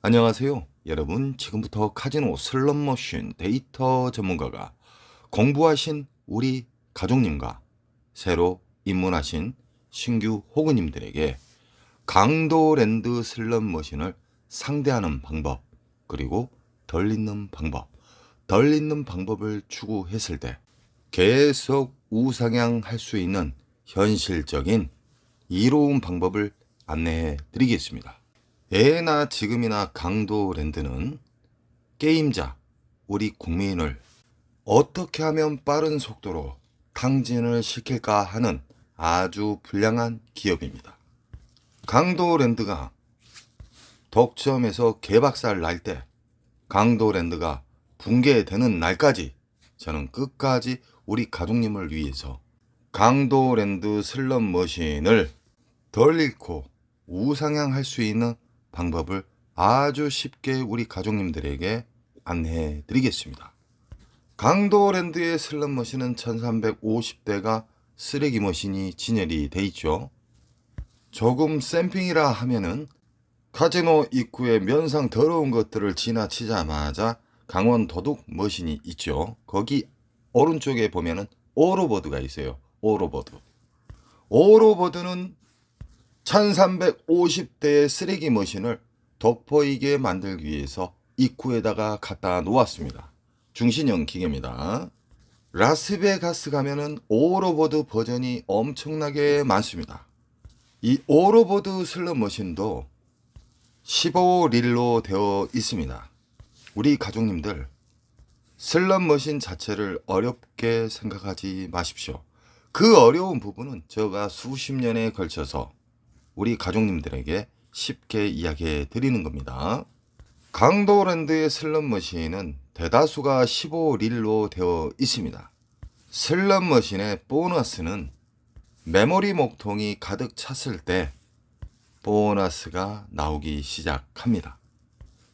안녕하세요. 여러분, 지금부터 카지노 슬롯머신 데이터 전문가가 공부하신 우리 가족님과 새로 입문하신 신규 호구님들에게 강도랜드 슬롯머신을 상대하는 방법, 그리고 덜 잊는 방법을 추구했을 때 계속 우상향할 수 있는 현실적인 이로운 방법을 안내해 드리겠습니다. 예나 지금이나 강도랜드는 게임자, 우리 국민을 어떻게 하면 빠른 속도로 탕진을 시킬까 하는 아주 불량한 기업입니다. 강도랜드가 독점에서 개박살 날 때, 강도랜드가 붕괴되는 날까지 저는 끝까지 우리 가족님을 위해서 강도랜드 슬롯머신을 덜 잃고 우상향할 수 있는 방법을 아주 쉽게 우리 가족님들에게 안내해 드리겠습니다. 강도랜드의 슬롯머신은 1350대가 쓰레기 머신이 진열이 돼 있죠. 조금 샘핑이라 하면은 카지노 입구에 면상 더러운 것들을 지나치자마자 강원 도둑 머신이 있죠. 거기 오른쪽에 보면은 오로버드가 있어요. 오로버드는 1350대의 쓰레기 머신을 돋보이게 만들기 위해서 입구에다가 갖다 놓았습니다. 중신형 기계입니다. 라스베가스 가면은 오로버드 버전이 엄청나게 많습니다. 이 오로버드 슬롯 머신도 15릴로 되어 있습니다. 우리 가족님들, 슬롯 머신 자체를 어렵게 생각하지 마십시오. 그 어려운 부분은 제가 수십 년에 걸쳐서 우리 가족님들에게 쉽게 이야기해 드리는 겁니다. 강도랜드의 슬롯머신은 대다수가 15릴로 되어 있습니다. 슬롯머신의 보너스는 메모리 목통이 가득 찼을 때 보너스가 나오기 시작합니다.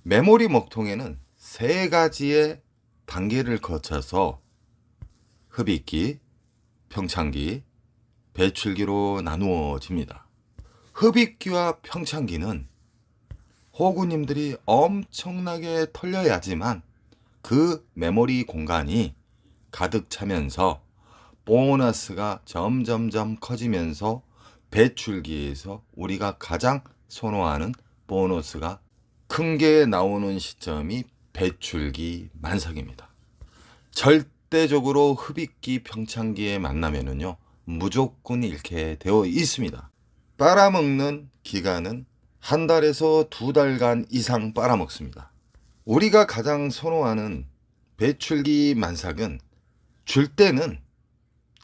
메모리 목통에는 세 가지의 단계를 거쳐서 흡입기, 평창기, 배출기로 나누어집니다. 흡입기와 평창기는 호구님들이 엄청나게 털려야지만 그 메모리 공간이 가득 차면서 보너스가 점점점 커지면서 배출기에서 우리가 가장 선호하는 보너스가 큰 게 나오는 시점이 배출기 만삭입니다. 절대적으로 흡입기 평창기에 만나면은요, 무조건 잃게 되어 있습니다. 빨아먹는 기간은 한 달에서 두 달간 이상 빨아먹습니다. 우리가 가장 선호하는 배출기 만삭은 줄 때는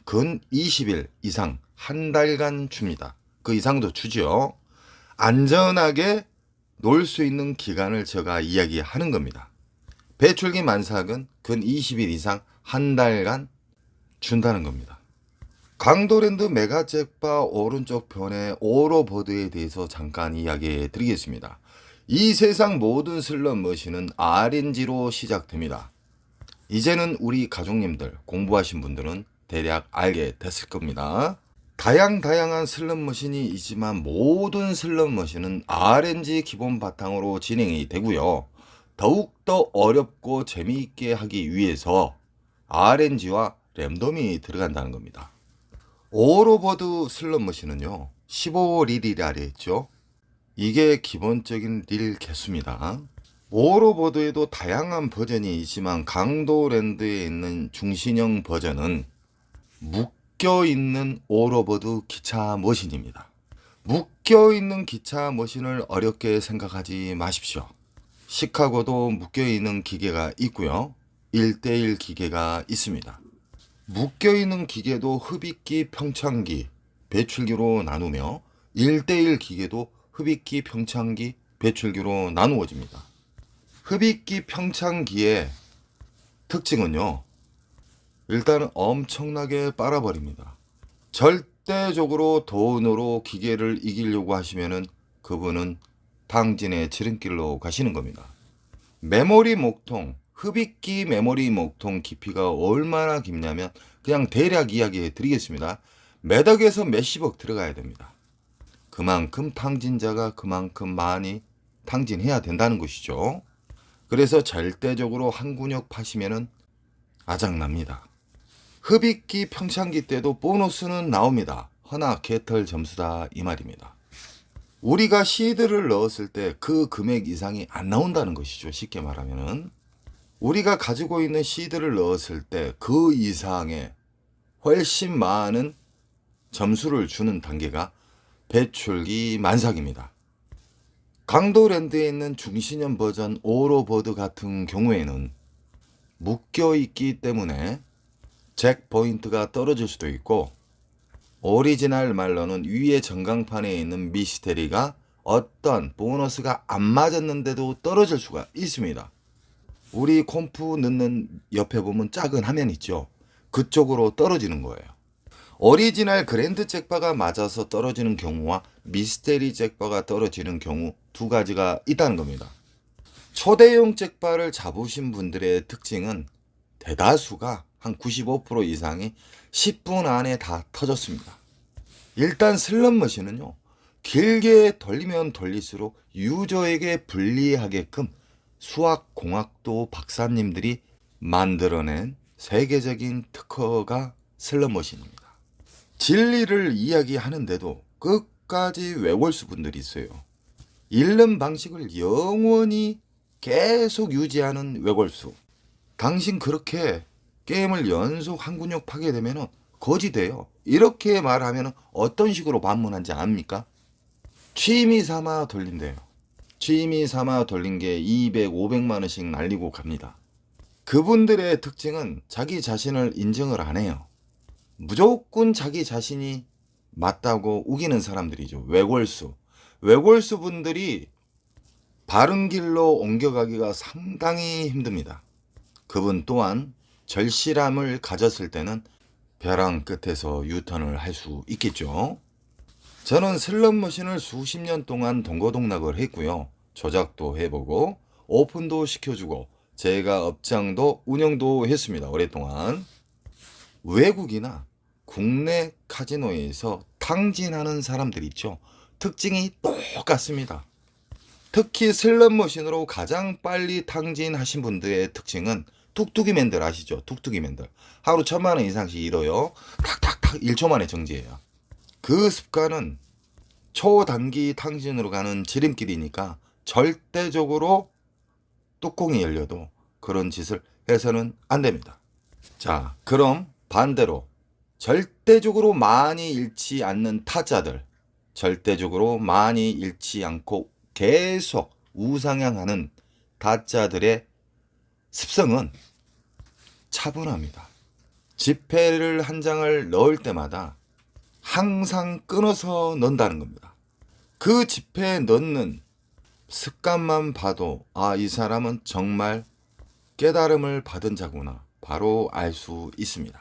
근 20일 이상 한 달간 줍니다. 그 이상도 주죠. 안전하게 놀 수 있는 기간을 제가 이야기하는 겁니다. 배출기 만삭은 근 20일 이상 한 달간 준다는 겁니다. 강도랜드 메가잭바 오른쪽 편의 오로버드에 대해서 잠깐 이야기해 드리겠습니다. 이 세상 모든 슬롯 머신은 RNG로 시작됩니다. 이제는 우리 가족님들, 공부하신 분들은 대략 알게 됐을 겁니다. 다양한 슬롯 머신이 있지만 모든 슬롯 머신은 RNG 기본 바탕으로 진행이 되고요. 더욱더 어렵고 재미있게 하기 위해서 RNG와 랜덤이 들어간다는 겁니다. 오로버드 슬롯 머신은요, 15릴이라 했죠. 이게 기본적인 릴 개수입니다. 오로버드에도 다양한 버전이 있지만 강도랜드에 있는 중신형 버전은 묶여있는 오로버드 기차 머신입니다. 묶여있는 기차 머신을 어렵게 생각하지 마십시오. 시카고도 묶여있는 기계가 있고요, 1대1 기계가 있습니다. 묶여있는 기계도 흡입기, 평창기, 배출기로 나누며 1대1 기계도 흡입기, 평창기, 배출기로 나누어집니다. 흡입기, 평창기의 특징은요, 일단은 엄청나게 빨아버립니다. 절대적으로 돈으로 기계를 이기려고 하시면은 그분은 탕진의 지름길로 가시는 겁니다. 메모리 목통, 흡입기 메모리 목통 깊이가 얼마나 깊냐면 그냥 대략 이야기해 드리겠습니다. 몇억에서 몇십억 들어가야 됩니다. 그만큼 탕진자가 그만큼 많이 탕진해야 된다는 것이죠. 그래서 절대적으로 한 근육 파시면은 아작납니다. 흡입기 평창기 때도 보너스는 나옵니다. 허나 개털 점수다 이 말입니다. 우리가 시드를 넣었을 때 그 금액 이상이 안 나온다는 것이죠. 쉽게 말하면은 우리가 가지고 있는 시드를 넣었을 때 그 이상의 훨씬 많은 점수를 주는 단계가 배출기 만삭입니다. 강도랜드에 있는 중신형 버전 오로버드 같은 경우에는 묶여있기 때문에 잭 포인트가 떨어질 수도 있고, 오리지널 말로는 위에 전광판에 있는 미스테리가 어떤 보너스가 안 맞았는데도 떨어질 수가 있습니다. 우리 콤프 넣는 옆에 보면 작은 화면 있죠. 그쪽으로 떨어지는 거예요. 오리지널 그랜드 잭바가 맞아서 떨어지는 경우와 미스테리 잭바가 떨어지는 경우 두 가지가 있다는 겁니다. 초대형 잭바를 잡으신 분들의 특징은 대다수가 한 95% 이상이 10분 안에 다 터졌습니다. 일단 슬롯머신은요, 길게 돌리면 돌릴수록 유저에게 불리하게끔 수학공학도 박사님들이 만들어낸 세계적인 특허가 슬롯머신입니다. 진리를 이야기하는데도 끝까지 외골수 분들이 있어요. 잃는 방식을 영원히 계속 유지하는 외골수. 당신 그렇게 게임을 연속 한 근육 파게 되면 거지 돼요. 이렇게 말하면 어떤 식으로 반문한지 압니까? 취미 삼아 돌린대요. 취미 삼아 돌린 게 200, 500만 원씩 날리고 갑니다. 그분들의 특징은 자기 자신을 인정을 안 해요. 무조건 자기 자신이 맞다고 우기는 사람들이죠. 외골수. 외골수 분들이 바른 길로 옮겨가기가 상당히 힘듭니다. 그분 또한 절실함을 가졌을 때는 벼랑 끝에서 유턴을 할 수 있겠죠. 저는 슬롯머신을 수십 년 동안 동고동락을 했고요. 조작도 해보고 오픈도 시켜주고 제가 업장도 운영도 했습니다. 오랫동안. 외국이나 국내 카지노에서 탕진하는 사람들 있죠. 특징이 똑같습니다. 특히 슬롯머신으로 가장 빨리 탕진하신 분들의 특징은 뚝뚝이맨들 아시죠? 뚝뚝이맨들. 하루 1000만 원 이상씩 잃어요. 탁탁탁 1초 만에 정지해요. 그 습관은 초단기 탕진으로 가는 지름길이니까 절대적으로 뚜껑이 열려도 그런 짓을 해서는 안 됩니다. 자, 그럼 반대로 절대적으로 많이 잃지 않는 타짜들, 절대적으로 많이 잃지 않고 계속 우상향하는 타짜들의 습성은 차분합니다. 지폐를 한 장을 넣을 때마다 항상 끊어서 넣는다는 겁니다. 그 지폐에 넣는 습관만 봐도 이 사람은 정말 깨달음을 받은 자구나 바로 알 수 있습니다.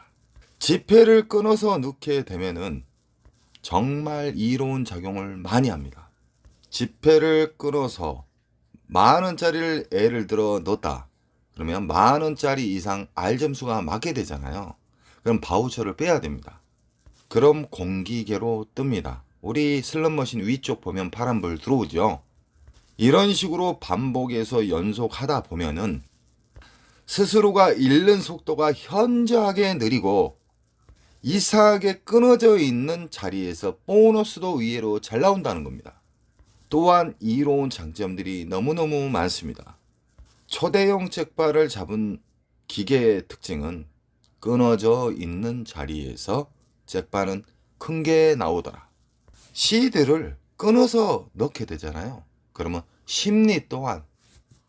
지폐를 끊어서 넣게 되면은 정말 이로운 작용을 많이 합니다. 지폐를 끊어서 10,000원짜리를 예를 들어 넣었다. 그러면 10,000원짜리 이상 R점수가 맞게 되잖아요. 그럼 바우처를 빼야 됩니다. 그럼 공기계로 뜹니다. 우리 슬롯머신 위쪽 보면 파란불 들어오죠. 이런 식으로 반복해서 연속하다 보면은 스스로가 잃는 속도가 현저하게 느리고 이상하게 끊어져 있는 자리에서 보너스도 의외로 잘 나온다는 겁니다. 또한 이로운 장점들이 너무너무 많습니다. 초대형 잭바를 잡은 기계의 특징은 끊어져 있는 자리에서 잭바는 큰 게 나오더라. 시드를 끊어서 넣게 되잖아요. 그러면 심리 또한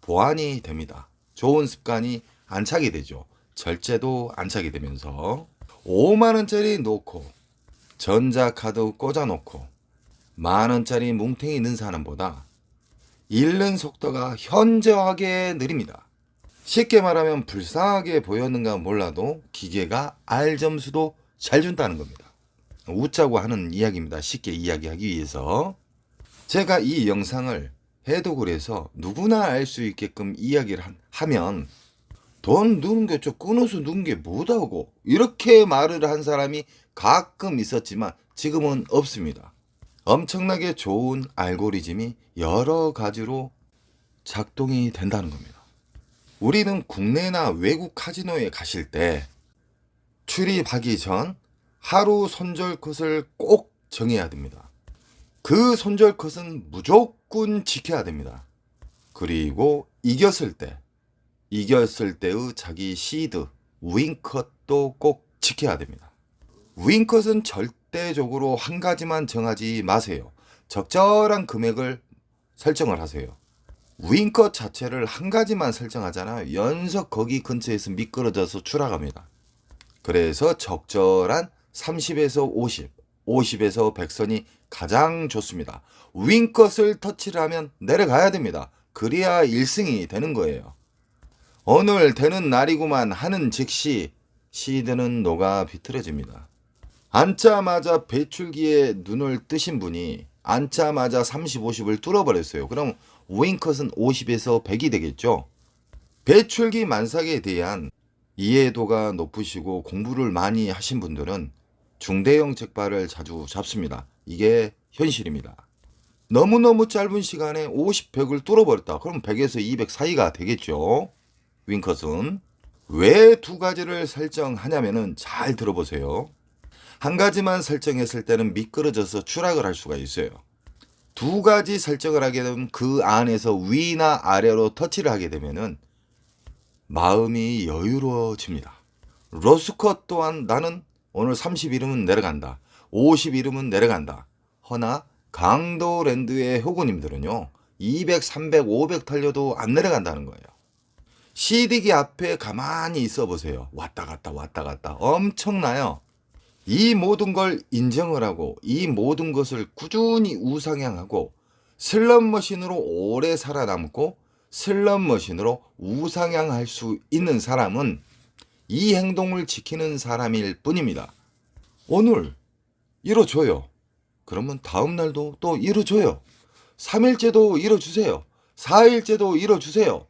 보완이 됩니다. 좋은 습관이 안착이 되죠. 절제도 안착이 되면서 5만원짜리 놓고 전자카드 꽂아놓고 만원짜리 뭉탱이 넣은 사람보다 잃는 속도가 현저하게 느립니다. 쉽게 말하면 불쌍하게 보였는가 몰라도 기계가 R점수도 잘 준다는 겁니다. 웃자고 하는 이야기입니다. 쉽게 이야기하기 위해서. 제가 이 영상을 해독을 해서 누구나 알 수 있게끔 이야기를 하면 돈 넣는 게 좀 끊어서 넣는 게 뭐다고 이렇게 말을 한 사람이 가끔 있었지만 지금은 없습니다. 엄청나게 좋은 알고리즘이 여러 가지로 작동이 된다는 겁니다. 우리는 국내나 외국 카지노에 가실 때 출입하기 전 하루 손절 컷을 꼭 정해야 됩니다. 그 손절 컷은 무조건 지켜야 됩니다. 그리고 이겼을 때의 자기 시드, 윙컷도 꼭 지켜야 됩니다. 윙컷은 절대적으로 한 가지만 정하지 마세요. 적절한 금액을 설정을 하세요. 윙컷 자체를 한 가지만 설정하잖아요. 연속 거기 근처에서 미끄러져서 추락합니다. 그래서 적절한 30에서 50, 50에서 100선이 가장 좋습니다. 윙컷을 터치를 하면 내려가야 됩니다. 그래야 1승이 되는 거예요. 오늘 되는 날이구만 하는 즉시 시드는 녹아 비틀어집니다. 앉자마자 배출기에 눈을 뜨신 분이 앉자마자 30, 50을 뚫어버렸어요. 그럼 윙컷은 50에서 100이 되겠죠. 배출기 만삭에 대한 이해도가 높으시고 공부를 많이 하신 분들은 중대형 잭팟을 자주 잡습니다. 이게 현실입니다. 너무너무 짧은 시간에 50, 100을 뚫어버렸다. 그럼 100에서 200 사이가 되겠죠. 윙컷은. 왜 두 가지를 설정하냐면은 잘 들어보세요. 한 가지만 설정했을 때는 미끄러져서 추락을 할 수가 있어요. 두 가지 설정을 하게 되면 그 안에서 위나 아래로 터치를 하게 되면은 마음이 여유로워집니다. 로스컷 또한 나는 오늘 30 이름은 내려간다. 50 이름은 내려간다. 허나 강도랜드의 호구님들은요. 200, 300, 500 털려도 안 내려간다는 거예요. CD기 앞에 가만히 있어 보세요. 왔다 갔다 왔다 갔다 엄청나요. 이 모든 걸 인정을 하고 이 모든 것을 꾸준히 우상향하고 슬롯머신으로 오래 살아남고 슬롯머신으로 우상향할 수 있는 사람은 이 행동을 지키는 사람일 뿐입니다. 오늘 이뤄줘요. 그러면 다음 날도 또 이뤄줘요. 3일째도 이뤄주세요. 4일째도 이뤄주세요.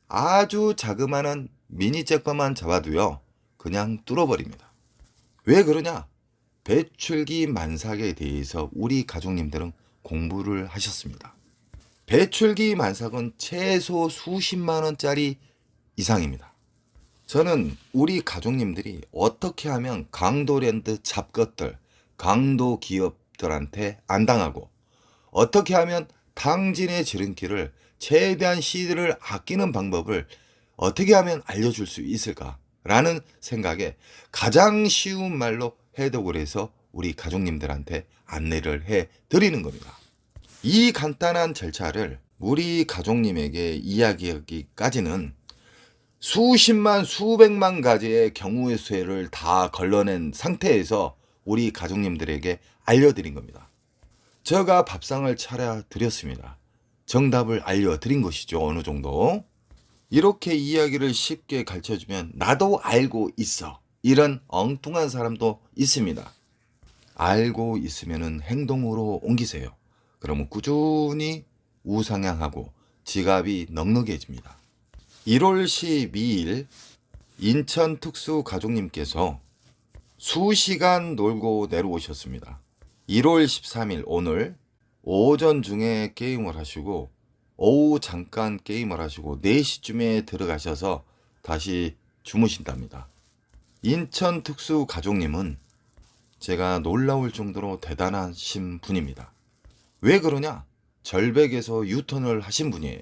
아주 자그마한 미니 잭팟만 잡아도요. 그냥 뚫어버립니다. 왜 그러냐? 배출기 만삭에 대해서 우리 가족님들은 공부를 하셨습니다. 배출기 만삭은 최소 수십만 원짜리 이상입니다. 저는 우리 가족님들이 어떻게 하면 강도랜드 잡것들, 강도 기업들한테 안 당하고 어떻게 하면 당진의 지름길을 최대한 시드를 아끼는 방법을 어떻게 하면 알려줄 수 있을까라는 생각에 가장 쉬운 말로 해독을 해서 우리 가족님들한테 안내를 해드리는 겁니다. 이 간단한 절차를 우리 가족님에게 이야기하기까지는 수십만 수백만 가지의 경우의 수를 다 걸러낸 상태에서 우리 가족님들에게 알려드린 겁니다. 제가 밥상을 차려드렸습니다. 정답을 알려드린 것이죠. 어느 정도. 이렇게 이야기를 쉽게 가르쳐주면 나도 알고 있어. 이런 엉뚱한 사람도 있습니다. 알고 있으면 행동으로 옮기세요. 그러면 꾸준히 우상향하고 지갑이 넉넉해집니다. 1월 12일 인천 특수 가족님께서 수시간 놀고 내려오셨습니다. 1월 13일 오늘 오전 중에 게임을 하시고 오후 잠깐 게임을 하시고 4시쯤에 들어가셔서 다시 주무신답니다. 인천 특수 가족님은 제가 놀라울 정도로 대단하신 분입니다. 왜 그러냐? 절벽에서 유턴을 하신 분이에요.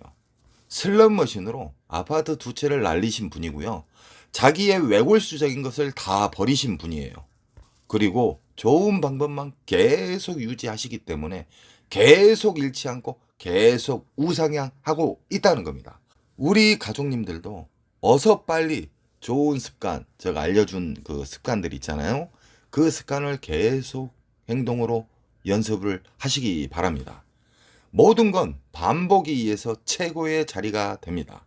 슬롯머신으로 아파트 2채를 날리신 분이고요. 자기의 외골수적인 것을 다 버리신 분이에요. 그리고 좋은 방법만 계속 유지하시기 때문에 계속 잃지 않고 계속 우상향하고 있다는 겁니다. 우리 가족님들도 어서 빨리 좋은 습관, 제가 알려준 그 습관들 있잖아요. 그 습관을 계속 행동으로 연습을 하시기 바랍니다. 모든 건 반복에 의해서 최고의 자리가 됩니다.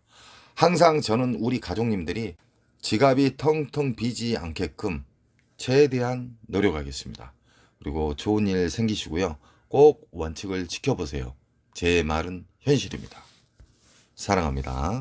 항상 저는 우리 가족님들이 지갑이 텅텅 비지 않게끔 최대한 노력하겠습니다. 그리고 좋은 일 생기시고요. 꼭 원칙을 지켜보세요. 제 말은 현실입니다. 사랑합니다.